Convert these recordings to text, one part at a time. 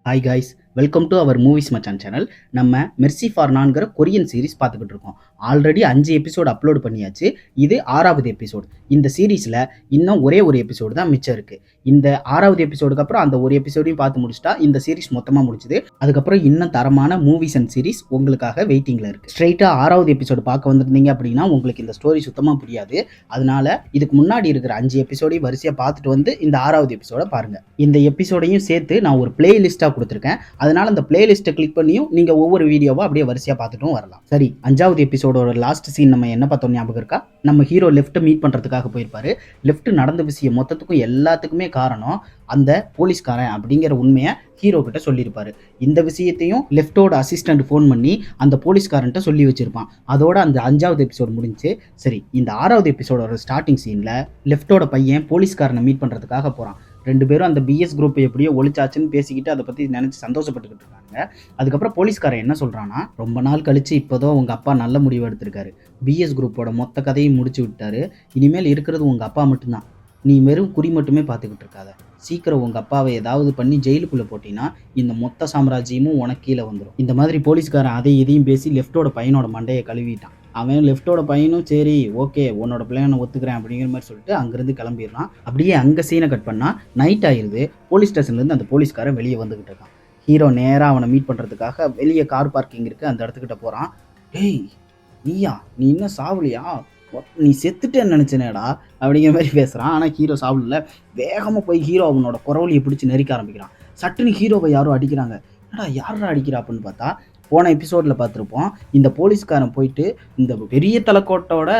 Hi guys, welcome to our movies Machan channel. நம்ம மெர்சி ஃபார் நான்கிற கொரியன் சீரிஸ் பார்த்துக்கிட்டு இருக்கோம். ஆல்ரெடி 5 எபிசோடு அப்லோட் பண்ணியாச்சு. இது 6வது எபிசோடு. இந்த சீரிஸில் இன்னும் ஒரே ஒரு எபிசோடு தான் மிச்சம் இருக்குது. இந்த 6வது எபிசோடுக்கு அப்புறம் அந்த ஒரு எபிசோடையும் பார்த்து முடிச்சிட்டா இந்த சீரிஸ் மொத்தமாக முடிச்சுது. அதுக்கப்புறம் இன்னும் தரமான மூவிஸ் அண்ட் சீரிஸ் உங்களுக்காக வெயிட்டிங்கில் இருக்குது. ஸ்ட்ரைட்டாக 6வது எபிசோடு பார்க்க வந்திருந்தீங்க அப்படின்னா உங்களுக்கு இந்த ஸ்டோரி சுத்தமாக புரியாது. அதனால இதுக்கு முன்னாடி இருக்கிற 5 எபிசோடையும் வரிசையாக பார்த்துட்டு வந்து இந்த 6வது எபிசோட பாருங்கள். இந்த எபிசோடையும் சேர்த்து நான் ஒரு பிளேலிஸ்ட்டாக கொடுத்துருக்கேன். அதனால அந்த பிளேலிஸ்ட்டை கிளிக் பண்ணியும் நீங்க ஒவ்வொரு வீடியோவா அப்படியே வரிசையா பார்த்துட்டும் வரலாம். சரி, 5வது எபிசோடோட லாஸ்ட் சீன் நம்ம என்ன பார்த்தோம் ஞாபகம் இருக்கா? நம்ம ஹீரோ லெஃப்ட்டை மீட் பண்றதுக்காக போயிருப்பாரு. லெஃப்ட் நடந்த விஷயம் மொத்தத்துக்கும் எல்லாத்துக்குமே காரணம் அந்த போலீஸ்காரன் அப்படிங்கிற உண்மையை ஹீரோ கிட்ட சொல்லியிருப்பாரு. இந்த விஷயத்தையும் லெஃப்டோட அசிஸ்டன்ட் ஃபோன் பண்ணி அந்த போலீஸ்காரன்ட்ட சொல்லி வச்சிருப்பான். அதோட அந்த 5வது எபிசோடு முடிஞ்சு. சரி, இந்த 6வது எபிசோடோட ஸ்டார்டிங் சீன்ல லெஃப்டோட பையன் போலீஸ்காரனை மீட் பண்றதுக்காக போறான். 2 பேரும் அந்த பிஎஸ் குரூப் எப்படியோ ஒழிச்சாச்சுன்னு பேசிக்கிட்டு அதை பற்றி நினச்சி சந்தோஷப்பட்டுக்கிட்டு இருக்காங்க. அதுக்கப்புறம் போலீஸ்காரன் என்ன சொல்கிறான்னா, ரொம்ப நாள் கழிச்சு இப்போதான் உங்கள் அப்பா நல்ல முடிவு எடுத்திருக்காரு. பிஎஸ் குரூப்போட மொத்த கதையும் முடிச்சு விட்டாரு. இனிமேல் இருக்கிறது உங்கள் அப்பா மட்டும்தான். நீ வெறும் குறி மட்டுமே பார்த்துக்கிட்டு இருக்காத. சீக்கிரம் உங்கள் அப்பாவை ஏதாவது பண்ணி ஜெயிலுக்குள்ளே போட்டினா இந்த மொத்த சாம்ராஜ்யமும் உனக்கு கீழே வந்துடும். இந்த மாதிரி போலீஸ்காரன் அதை இதையும் பேசி லெஃப்டோட பையனோட மண்டையை கழுவிட்டான். அவன் லெஃப்டோட பையனும் சரி ஓகே உன்னோட பிள்ளைய நான் ஒத்துக்கிறேன் அப்படிங்கிற மாதிரி சொல்லிட்டு அங்கேருந்து கிளம்பிடுறான். அப்படியே அங்கே சீனை கட் பண்ணால் நைட் ஆயிடுது. போலீஸ் ஸ்டேஷன்லேருந்து அந்த போலீஸ்காரன் வெளியே வந்துக்கிட்டு இருக்கான். ஹீரோ நேராக அவனை மீட் பண்ணுறதுக்காக வெளியே கார் பார்க்கிங் இருக்குது அந்த இடத்துக்கிட்ட போகிறான். டேய் நீயா, நீ இன்னும் சாவலியா? நீ செத்துட்டேன்னு நினச்சேனேடா அப்படிங்கிற மாதிரி பேசுகிறான். ஆனால் ஹீரோ சாவலில். வேகமாக போய் ஹீரோ அவனோட குரவலியை பிடிச்சி நெரிக்க ஆரம்பிக்கிறான். சட்டுன்னு ஹீரோவை யாரும் அடிக்கிறாங்க. என்னடா யாரா அடிக்கிறா அப்படின்னு பார்த்தா போன எபிசோடில் பார்த்துருப்போம். இந்த போலீஸ்காரன் போயிட்டு இந்த பெரிய தலைக்கோட்டோட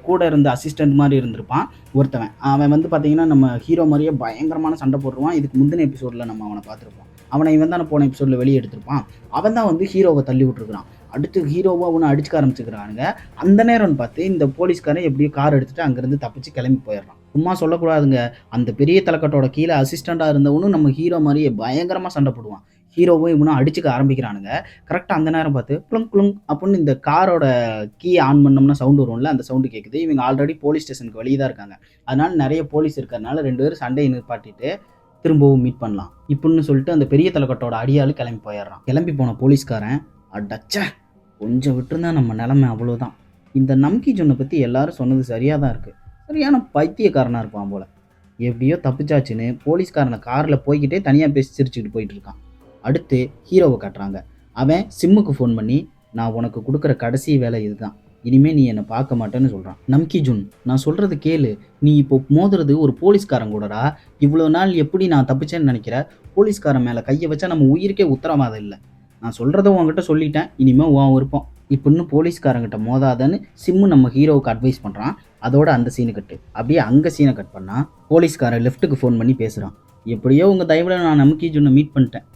கூட இருந்த அசிஸ்டன்ட் மாதிரி இருந்திருப்பான் ஒருத்தவன். அவன் வந்து பார்த்தீங்கன்னா நம்ம ஹீரோ மாதிரியே பயங்கரமான சண்டை போடுவான். இதுக்கு முந்தின எபிசோடில் நம்ம அவனை பார்த்துருப்போம். அவனை இவன் தானே போன எபிசோடில் வெளியே எடுத்திருப்பான். அவன் தான் வந்து ஹீரோவை தள்ளி விட்டுருக்குறான். அடுத்து ஹீரோவை அவனை அடிச்சுக்க ஆரம்பிச்சுக்கிறானுங்க. அந்த நேரம்னு பார்த்து இந்த போலீஸ்காரன் எப்படியோ கார் எடுத்துகிட்டு அங்கேருந்து தப்பிச்சு கிளம்பி போயிடுறான். சும்மா சொல்லக்கூடாதுங்க, அந்த பெரிய தலைக்கட்டோட கீழே அசிஸ்டண்ட்டாக இருந்தவனும் நம்ம ஹீரோ மாதிரியே பயங்கரமாக சண்டை போடுவான். ஹீரோவும் இவனும் அடிச்சுக்க ஆரம்பிக்கிறானுங்க. கரெக்டாக அந்த நேரம் பார்த்து குளுங் குளுங் அப்படின்னு இந்த காரோட கீ ஆன் பண்ணோம்னா சவுண்டு வரும்ல, அந்த சவுண்டு கேட்குது. இவங்க ஆல்ரெடி போலீஸ் ஸ்டேஷனுக்கு வெளியே தான் இருக்காங்க. அதனால நிறைய போலீஸ் இருக்கிறதுனால 2 பேரும் சண்டையை நிற்பாட்டிட்டு திரும்பவும் மீட் பண்ணலாம் இப்படின்னு சொல்லிட்டு அந்த பெரிய தலைக்கட்டோட அடியாளு கிளம்பி போயிடுறான். கிளம்பி போன போலீஸ்காரன் அடச்ச கொஞ்சம் விட்டுருந்தா நம்ம நிலைமை அவ்வளோதான். இந்த நம்கி ஜொன்னை பற்றி எல்லாரும் சொன்னது சரியாக தான் இருக்குது. சரியான பைத்தியக்காரனாக இருப்பான் போல. எப்படியோ தப்பிச்சாச்சுன்னு போலீஸ்காரனை காரில் போய்கிட்டே தனியாக பேசி சிரிச்சுக்கிட்டு போயிட்டு இருக்கான். அடுத்து ஹீரோவை காட்டுறாங்க. அவன் சிம்முக்கு ஃபோன் பண்ணி, நான் உனக்கு கொடுக்குற கடைசி வேலை இதுதான், இனிமேல் நீ என்னை பார்க்க மாட்டேன்னு சொல்கிறான். நம்கி ஜுன், நான் சொல்கிறது கேளு. நீ இப்போ மோதுறது ஒரு போலீஸ்காரன் கூடடா. இவ்வளோ நாள் எப்படி நான் தப்பிச்சேன்னு நினைக்கிற? போலீஸ்காரன் மேலே கையை வச்சா நம்ம உயிருக்கே உத்தரவாதம் இல்லை. நான் சொல்கிறத உங்ககிட்ட சொல்லிட்டேன், இனிமேல் உன் விருப்பம். இப்படின்னு போலீஸ்காரங்கிட்ட மோதாதன்னு சிம்மு நம்ம ஹீரோவுக்கு அட்வைஸ் பண்ணுறான். அதோட அந்த சீனை கட்டு. அப்படியே அங்கே சீனை கட் பண்ணால் போலீஸ்காரன் லெஃப்ட்டுக்கு ஃபோன் பண்ணி பேசுகிறான். எப்படியோ உங்கள் தயவில் நான் நம்கி ஜுன்னை மீட் பண்ணிட்டேன்.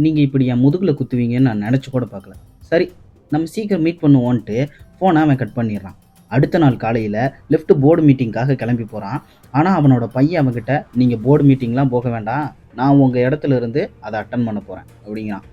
நீங்கள் இப்படி என் முதுகில் குத்துவீங்கன்னு நான் நினச்சி கூட பார்க்கல. சரி, நம்ம சீக்கிரம் மீட் பண்ணுவோன்ட்டு ஃபோனை அவன் கட் பண்ணிடுறான். அடுத்த நாள் காலையில் லெஃப்ட் போர்டு மீட்டிங்காக கிளம்பி போகிறான். ஆனால் அவனோட பையன் அவன்கிட்ட, நீங்கள் போர்டு மீட்டிங்லாம் போக வேண்டாம், நான் உங்கள் இடத்துல இருந்து அதை அட்டன் பண்ண போகிறேன் அப்படிங்கிறான்.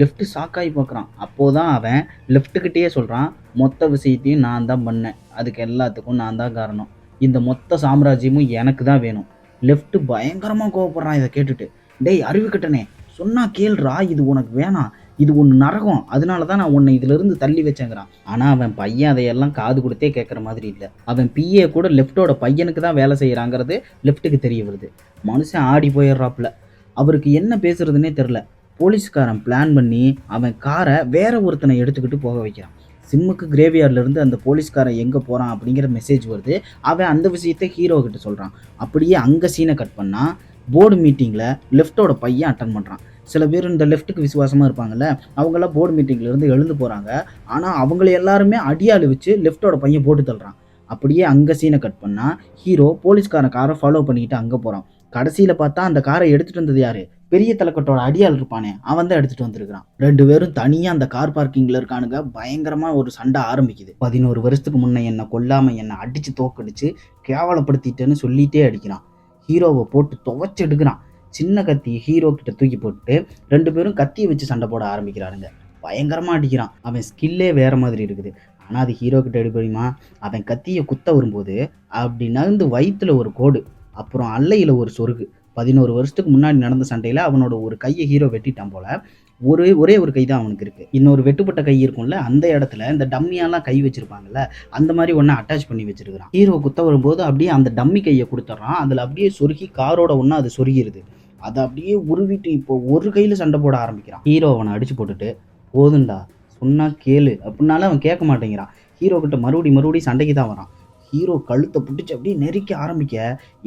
லெஃப்ட்டு ஷாக்காகி பார்க்குறான். அப்போது தான் அவன் லெஃப்ட்டுக்கிட்டே சொல்கிறான், மொத்த விஷயத்தையும் நான் தான் பண்ணேன், அதுக்கு எல்லாத்துக்கும் நான் தான் காரணம், இந்த மொத்த சாம்ராஜ்யமும் எனக்கு தான் வேணும். லெஃப்ட்டு பயங்கரமாக கோவப்படுறான் இதை கேட்டுட்டு. டேய் அறிவுக்கிட்டனே, சொன்னா கேள்றா, இது உனக்கு வேணாம், இது ஒன்று நரகம், அதனால தான் நான் உன்னை இதிலிருந்து தள்ளி வச்சேங்கிறான். ஆனால் அவன் பையன் அதையெல்லாம் காது கொடுத்தே கேட்குற மாதிரி இல்லை. அவன் பிஏ கூட லெஃப்டோட பையனுக்கு தான் வேலை செய்கிறாங்கிறது லெஃப்ட்டுக்கு தெரிய வருது. மனுஷன் ஆடி போயிடுறாப்புல. அவருக்கு என்ன பேசுறதுன்னே தெரில. போலீஸ்காரன் பிளான் பண்ணி அவன் காரை வேற ஒருத்தனை எடுத்துக்கிட்டு போக வைக்கிறான். சிம்முக்கு கிரேவியார்ட்லேருந்து அந்த போலீஸ்காரன் எங்கே போகிறான் அப்படிங்கிற மெசேஜ் வருது. அவன் அந்த விஷயத்தை ஹீரோ கிட்ட சொல்கிறான். அப்படியே அங்கே சீனை கட் பண்ணால் போர்டு மீட்டிங்கில் லெஃப்டோட பையன் அட்டன் பண்ணுறான். சில பேர் இந்த லெஃப்ட்டுக்கு விசுவாசமாக இருப்பாங்கள்ல, அவங்களாம் போர்டு மீட்டிங்லேருந்து எழுந்து போகிறாங்க. ஆனால் அவங்கள எல்லாருமே அடியாள் வச்சு லெஃப்டோட பையன் போட்டு தள்ளுறான். அப்படியே அங்கே சீனை கட் பண்ணால் ஹீரோ போலீஸ்காரன் காரை ஃபாலோ பண்ணிக்கிட்டு அங்கே போகிறான். கடைசியில் பார்த்தா அந்த காரை எடுத்துகிட்டு வந்தது யார்? பெரிய தலைக்கட்டோட அடியாள் இருப்பானே, அவன் தான் எடுத்துகிட்டு வந்திருக்கிறான். 2 பேரும் தனியாக அந்த கார் பார்க்கிங்கில் இருக்கானுங்க. பயங்கரமாக ஒரு சண்டை ஆரம்பிக்குது. 11 வருஷத்துக்கு முன்னே என்னை கொல்லாமல் என்னை அடித்து தோக்கடிச்சு கேவலப்படுத்திட்டேன்னு சொல்லிகிட்டே அடிக்கிறான். ஹீரோவை போட்டு துவைச்சு எடுக்கிறான். சின்ன கத்தி ஹீரோ கிட்ட தூக்கி போட்டு 2 பேரும் கத்தியை வச்சு சண்டை போட ஆரம்பிக்கிறானுங்க. பயங்கரமாக அடிக்கிறான். அவன் ஸ்கில்லே வேறு மாதிரி இருக்குது. ஆனால் அது ஹீரோ கிட்ட எடுப்படியுமா? அவன் கத்தியை குத்த வரும்போது அப்படி நகர்ந்து வயிற்றுல ஒரு கோடு, அப்புறம் அல்லையில் ஒரு சொருகு, 11 வருஷத்துக்கு முன்னாடி நடந்த சண்டையில் அவனோட ஒரு கையை ஹீரோ வெட்டிட்டான் போல. ஒரே ஒரு கை தான் அவனுக்கு இருக்குது. இன்னொரு வெட்டுப்பட்ட கை இருக்கும்ல, அந்த இடத்துல இந்த டம்மியாலாம் கை வச்சுருப்பாங்கல்ல, அந்த மாதிரி ஒன்று அட்டாச் பண்ணி வச்சுருக்கிறான். ஹீரோ குத்த வரும்போது அப்படியே அந்த டம்மி கையை கொடுத்துட்றான். அதில் அப்படியே சொருகி காரோட ஒன்றா அது சொருகிருது. அதை அப்படியே உருவிட்டு இப்போ ஒரு கையில் சண்டை போட ஆரம்பிக்கிறான். ஹீரோ அவனை அடிச்சு போட்டுட்டு, போதுண்டா சொன்னா கேளு அப்படின்னாலும் அவன் கேட்க மாட்டேங்கிறான். ஹீரோ கிட்ட மறுபடியும் சண்டைக்கு தான் வரான். ஹீரோ கழுத்தை பிடிச்சி அப்படியே நெருக்க ஆரம்பிக்க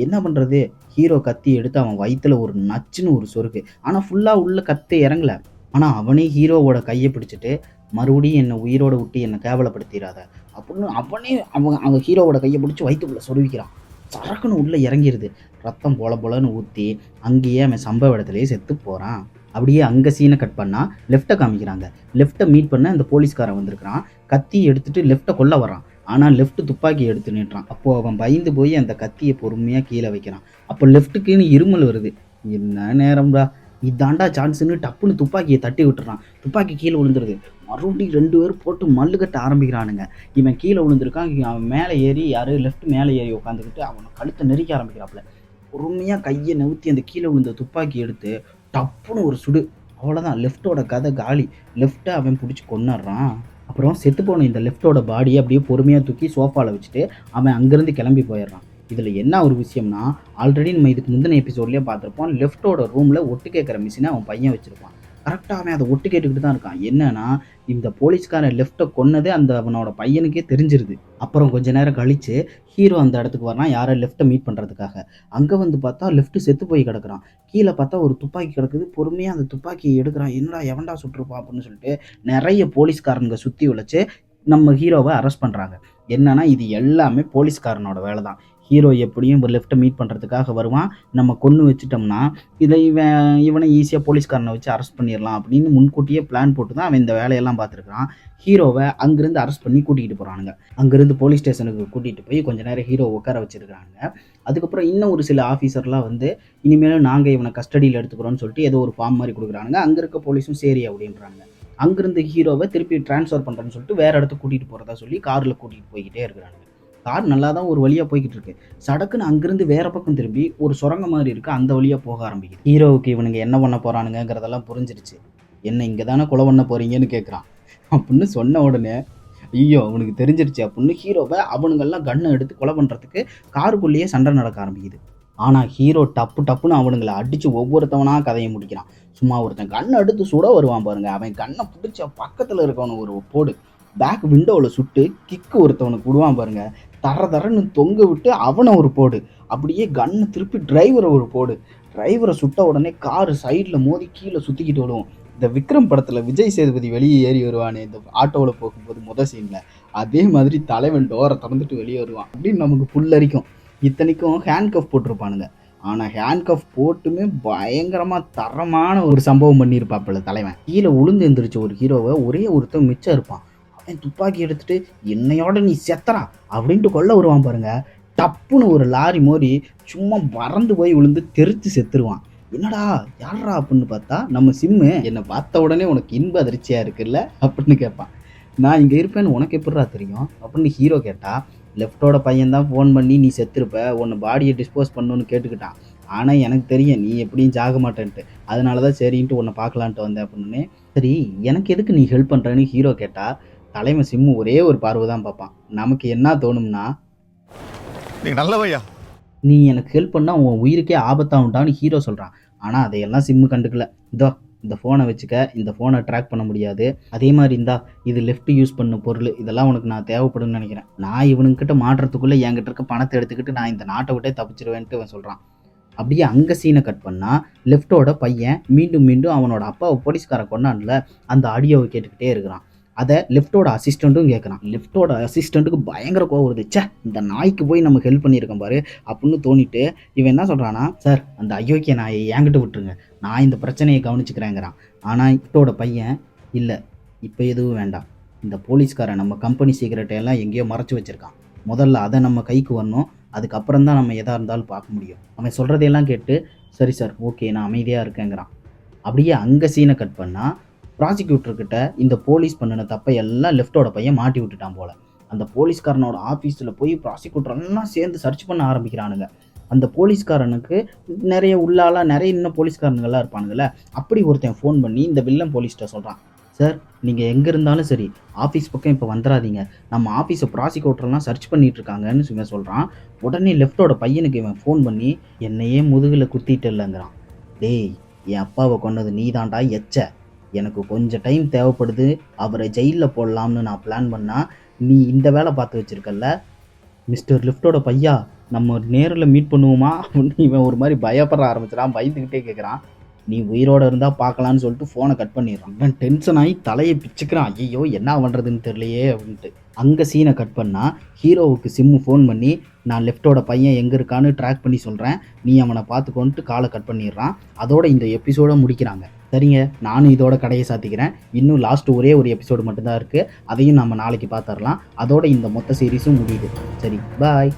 என்ன பண்ணுறது, ஹீரோ கத்தி எடுத்து அவன் வயிற்றுல ஒரு நச்சுன்னு ஒரு சொருக்கு. ஆனால் ஃபுல்லாக உள்ள கத்தை இறங்கல. ஆனால் அவனே ஹீரோவோட கையை பிடிச்சிட்டு, மறுபடியும் என்னை உயிரோட விட்டு என்னை கேவலப்படுத்திடாத அப்படின்னு அவன் ஹீரோவோட கையை பிடிச்சி வயிற்றுக்குள்ளே சொருவிக்கிறான். சரக்குன்னு உள்ளே இறங்கிடுது. ரத்தம் போலன்னு ஊற்றி அங்கேயே அவன் சம்பவ இடத்துலையே செத்து போகிறான். அப்படியே அங்கே சீனை கட் பண்ணால் லெஃப்ட்டை காமிக்கிறாங்க. லெஃப்ட்டை மீட் பண்ண அந்த போலீஸ்காரன் வந்திருக்கிறான். கத்தி எடுத்துகிட்டு லெஃப்ட்டை கொல்ல வரான். ஆனால் லெஃப்ட் துப்பாக்கி எடுத்து நின்றான். அப்போது அவன் பயந்து போய் அந்த கத்தியை பொறுமையாக கீழே வைக்கிறான். அப்போ லெஃப்ட்டுக்குன்னு இருமல் வருது. என்ன நேரம்டா, இதாண்டா சான்ஸுன்னு டப்புன்னு துப்பாக்கியை தட்டி விட்டுறான். துப்பாக்கி கீழே விழுந்துருது. மறுபடியும் 2 பேர் போட்டு மல்லு கட்ட ஆரம்பிக்கிறானுங்க. இவன் கீழே விழுந்திருக்கான். அவன் மேலே ஏறி லெஃப்ட் மேலே ஏறி உட்காந்துக்கிட்டு அவனை கழுத்தை நெருக்க ஆரம்பிக்கிறாப்புல. பொறுமையாக கையை நவுத்தி அந்த கீழே விழுந்த துப்பாக்கி எடுத்து டப்புன்னு ஒரு சுடு. அவ்வளோதான், லெஃப்ட்டோட கதை காலி. லெஃப்ட்டை அவன் பிடிச்சி கொண்டுறான். அப்புறம் செத்து போன இந்த லெஃப்ட்டோட பாடியை அப்படியே பொறுமையாக தூக்கி சோஃபாவில் வச்சுட்டு அவன் அங்கேருந்து கிளம்பி போயிடுறான். இதில் என்ன ஒரு விஷயம்னா, ஆல்ரெடி நம்ம இதுக்கு முந்தின எபிசோட்லேயே பார்த்துருப்போம். லெஃப்ட்டோட ரூமில் ஒட்டு கேட்குற மிஷினை அவன் பையன் வச்சுருப்பான். கரெக்டாக அவன் அதை ஒட்டு கேட்டுக்கிட்டு தான் இருக்கான். என்னன்னா, இந்த போலீஸ்காரன் லெஃப்ட்டை கொன்னதே அந்த அவனோட பையனுக்கே தெரிஞ்சிருது. அப்புறம் கொஞ்ச நேரம் கழித்து ஹீரோ அந்த இடத்துக்கு வரான், யாரை லெஃப்ட்டை மீட் பண்ணுறதுக்காக. அங்கே வந்து பார்த்தா லெஃப்ட்டு செத்து போய் கிடக்குறான். கீழே பார்த்தா ஒரு துப்பாக்கி கிடக்குது. பொறுமையாக அந்த துப்பாக்கியை எடுக்கிறான். என்னடா எவன்டா சுட்டுருப்பான் அப்படின்னு சொல்லிட்டு நிறைய போலீஸ்காரங்க சுற்றி உழைச்சி நம்ம ஹீரோவை அரெஸ்ட் பண்ணுறாங்க. என்னன்னா, இது எல்லாமே போலீஸ்காரனோட வேலை தான். ஹீரோ எப்படியும் லெஃப்ட்டை மீட் பண்ணுறதுக்காக வருவான். நம்ம கொன்று வச்சுட்டோம்னா இவனை ஈஸியாக போலீஸ்காரனை வச்சு அரெஸ்ட் பண்ணிடலாம் அப்படின்னு முன்கூட்டியே பிளான் போட்டு தான் அவன் இந்த வேலையெல்லாம் பார்த்துருக்கான். ஹீரோவை அங்கேருந்து அரெஸ்ட் பண்ணி கூட்டிகிட்டு போகிறானுங்க. அங்கேருந்து போலீஸ் ஸ்டேஷனுக்கு கூட்டிகிட்டு போய் கொஞ்ச நேரம் ஹீரோ உட்கார வச்சுருக்காங்க. அதுக்கப்புறம் இன்னும் ஒரு சில ஆஃபீஸர்லாம் வந்து இனிமேலும் நாங்கள் இவனை கஸ்டடியில் எடுத்துக்கிறோன்னு சொல்லிட்டு ஏதோ ஒரு ஃபார்ம் மாதிரி கொடுக்குறானுங்க. அங்கே இருக்க போலீஸும் சரி அப்படின்றாங்க. அங்கேருந்து ஹீரோவை திருப்பி ட்ரான்ஸ்ஃபர் பண்ணுறேன்னு சொல்லிட்டு வேறு இடத்துக்கு கூட்டிகிட்டு போகிறதா சொல்லி காரில் கூட்டிகிட்டு போய்கிட்டே இருக்கிறாங்க. கார் நல்லா தான் ஒரு வழியாக போய்கிட்டு இருக்கு. சடக்குன்னு அங்கேருந்து வேறு பக்கம் திரும்பி ஒரு சுரங்க மாதிரி இருக்குது, அந்த வழியாக போக ஆரம்பிக்குது. ஹீரோவுக்கு இவனுங்க என்ன பண்ண போகிறானுங்கிறதெல்லாம் புரிஞ்சிருச்சு. என்ன இங்கே தானே கொலை பண்ண போகிறீங்கன்னு கேட்குறான். அப்படின்னு சொன்ன உடனே ஐயோ அவனுக்கு தெரிஞ்சிருச்சு அப்படின்னு ஹீரோவை அவனுங்கெல்லாம் கன்னை எடுத்து கொலை பண்ணுறதுக்கு காருக்குள்ளேயே சண்டை நடக்க ஆரம்பிக்குது. ஆனால் ஹீரோ டப்புன்னு அவனுங்களை அடித்து ஒவ்வொருத்தவனாக கதையை முடிக்கிறான். சும்மா ஒருத்தன் கண்ணை எடுத்து சுட வருவான் பாருங்க, அவன் கண்ணை பிடிச்ச பக்கத்தில் இருக்கவனுக்கு ஒரு போடு. பேக் விண்டோவில் சுட்டு கிக்கு ஒருத்தவனுக்கு விடுவான் பாருங்க, தரன்னு தொங்க விட்டு அவனை ஒரு போடு. அப்படியே கண்ணை திருப்பி டிரைவரை ஒரு போடு. டிரைவரை சுட்ட உடனே காரு சைடில் மோதி கீழே சுற்றிக்கிட்டு விடுவோம். இந்த விக்ரம் படத்தில் விஜய் சேதுபதி வெளியே ஏறி வருவானே இந்த ஆட்டோவில் போகும்போது முதல் சீனில், அதே மாதிரி தலைவன் டோரை திறந்துட்டு வெளியே வருவான். அப்படின்னு நமக்கு புல்லரிக்கும். இத்தனைக்கும் ஹேண்ட் கஃப் போட்டிருப்பானுங்க. ஆனால் ஹேண்ட் கஃப் போட்டுமே பயங்கரமாக தரமான ஒரு சம்பவம் பண்ணியிருப்பாப்புல தலைவன். கீழே உளுந்து எந்திரிச்ச ஒரு ஹீரோவை ஒரே ஒருத்தன் மிச்சம் இருப்பான். அவன் துப்பாக்கி எடுத்துட்டு என்னையோட நீ செத்தரா அப்படின்ட்டு கொல்ல வருவான் பாருங்க. டப்புன்னு ஒரு லாரி மோதி சும்மா பறந்து போய் விழுந்து தெரிச்சு செத்துருவான். என்னடா யாரா அப்படின்னு பார்த்தா நம்ம சிம்மு. என்னை பார்த்த உடனே உனக்கு இன்ப அதிர்ச்சியாக இருக்குல்ல அப்படின்னு கேட்பான். நான் இங்கே இருப்பேன்னு உனக்கு எப்படிடா தெரியும் அப்படின்னு ஹீரோ கேட்டால், லெஃப்ட்டோட பையன் தான் ஃபோன் பண்ணி நீ செத்துருப்ப, உன்னை பாடியை டிஸ்போஸ் பண்ணணுன்னு கேட்டுக்கிட்டான். ஆனால் எனக்கு தெரியும் நீ எப்படியும் சாக மாட்டேன்ட்டு, அதனால தான் சரின்ட்டு உன்னை பார்க்கலான்ட்டு வந்தேன் அப்படின்னு. சரி எனக்கு எதுக்கு நீ ஹெல்ப் பண்ணுறேன்னு ஹீரோ கேட்டால், தலைமை சிம்மு ஒரே ஒரு பார்வை தான் பார்ப்பான். நமக்கு என்ன தோணும்னா, நீ நல்லவையா, நீ எனக்கு ஹெல்ப் பண்ணால் உன் உயிருக்கே ஆபத்தாகும்டான்னு ஹீரோ சொல்கிறான். ஆனால் அதையெல்லாம் சிம்மு கண்டுக்கல. இதோ இந்த ஃபோனை வச்சுக்க, இந்த ஃபோனை ட்ராக் பண்ண முடியாது, அதே மாதிரி இருந்தா இது லெஃப்ட் யூஸ் பண்ண பொருள், இதெல்லாம் உனக்கு நான் தேவைப்படும்னு நினைக்கிறேன். நான் இவனுக்கிட்ட மாட்டுறதுக்குள்ளே என்கிட்ட இருக்க பணத்தை எடுத்துக்கிட்டு நான் இந்த நாட்டை விட்டே தப்பிச்சிருவேன்ட்டு அவன் சொல்கிறான். அப்படியே அங்கே சீனை கட் பண்ணால் லெஃப்ட்டோட பையன் மீண்டும் அவனோட அப்பாவை போலீஸ்காரை கொண்டான்ல அந்த ஆடியோவை கேட்டுக்கிட்டே இருக்கிறான். அதை லெஃப்ட்டோட அசிஸ்டண்ட்டும் கேட்குறான். லெஃப்ட்டோட அசிஸ்டண்ட்டுக்கு பயங்கர கோவம் வருது. ச்சே இந்த நாய்க்கு போய் நம்ம ஹெல்ப் பண்ணியிருக்கோம் பாரு அப்படின்னு தோணிட்டு இவன் என்ன சொல்கிறான்னா, சார் அந்த அயோக்கிய நாயை என்கிட்ட விட்டுருங்க, நான் இந்த பிரச்சனையை கவனிச்சுக்கிறேங்கிறான். ஆனால் லெஃப்ட்டோட பையன் இல்லை, இப்போ எதுவும் வேண்டாம், இந்த போலீஸ்காரன் நம்ம கம்பெனி சீக்கிரட்டையெல்லாம் எங்கேயோ மறைச்சி வச்சுருக்கான், முதல்ல அதை நம்ம கைக்கு வரணும், அதுக்கப்புறம் தான் நம்ம எதாக இருந்தாலும் பார்க்க முடியும். அவன் சொல்கிறதையெல்லாம் கேட்டு சரி சார் ஓகே நான் அமைதியாக இருக்கேங்கிறான். அப்படியே அங்கே சீனை கட் பண்ணால் ப்ராசிக்யூட்டர்கிட்ட இந்த போலீஸ் பண்ணின தப்பை எல்லாம் லெஃப்ட்டோட பையன் மாட்டி விட்டுட்டான் போல். அந்த போலீஸ்காரனோட ஆஃபீஸில் போய் ப்ராசிக்யூட்டர் எல்லாம் சேர்ந்து சர்ச் பண்ண ஆரம்பிக்கிறானுங்க. அந்த போலீஸ்காரனுக்கு நிறைய உள்ளாலா நிறைய இன்னும் போலீஸ்காரனுங்கள்லாம் இருப்பானுங்கள்ல, அப்படி ஒருத்தன் ஃபோன் பண்ணி இந்த வில்லன் போலீஸ்கிட்ட சொல்கிறான், சார் நீங்கள் எங்கே இருந்தாலும் சரி ஆஃபீஸ் பக்கம் இப்போ வந்துடாதீங்க, நம்ம ஆஃபீஸை ப்ராசிக்யூட்டர்லாம் சர்ச் பண்ணிட்டு இருக்காங்கன்னு இவன் சொல்கிறான். உடனே லெஃப்டோட பையனுக்கு இவன் ஃபோன் பண்ணி என்னையே முதுகில் குத்திட்டு இல்லைங்கிறான். டேய், என் அப்பாவை கொன்னது நீ தாண்டா எச்ச, எனக்கு கொஞ்சம் டைம் தேவைப்படுது, அவரை ஜெயிலில் போடலாம்னு நான் பிளான் பண்ணால் நீ இந்த வேலை பார்த்து வச்சிருக்கல்ல மிஸ்டர் லிஃப்டோட பையா, நம்ம நேரில் மீட் பண்ணுவோமா அப்படின்னு இவன் ஒரு மாதிரி பயப்பட ஆரம்பிச்சிடான். பயந்துக்கிட்டே கேட்குறான், நீ உயிரோடு இருந்தால் பார்க்கலான்னு சொல்லிட்டு ஃபோனை கட் பண்ணிடுறான். இவன் டென்ஷன் ஆகி தலையை பிச்சுக்கிறான். ஐயோ என்ன பண்ணுறதுன்னு தெரியலையே அப்படின்ட்டு. அங்கே சீனை கட் பண்ணால் ஹீரோவுக்கு சிம்மு ஃபோன் பண்ணி நான் லெஃப்டோட பையன் எங்கே இருக்கான்னு ட்ராக் பண்ணி சொல்கிறேன், நீ அவனை பார்த்துக்கோன்ட்டு காலை கட் பண்ணிடுறான். அதோட இந்த எபிசோடை முடிக்கிறாங்க. சரிங்க, நானும் இதோட கடையை சாத்திக்கிறேன். இன்னும் லாஸ்ட் ஒரே ஒரு எபிசோடு மட்டும்தான் இருக்குது, அதையும் நம்ம நாளைக்கு பார்த்துடலாம். அதோட இந்த மொத்த சீரிஸும் முடியுது. சரி, பாய்.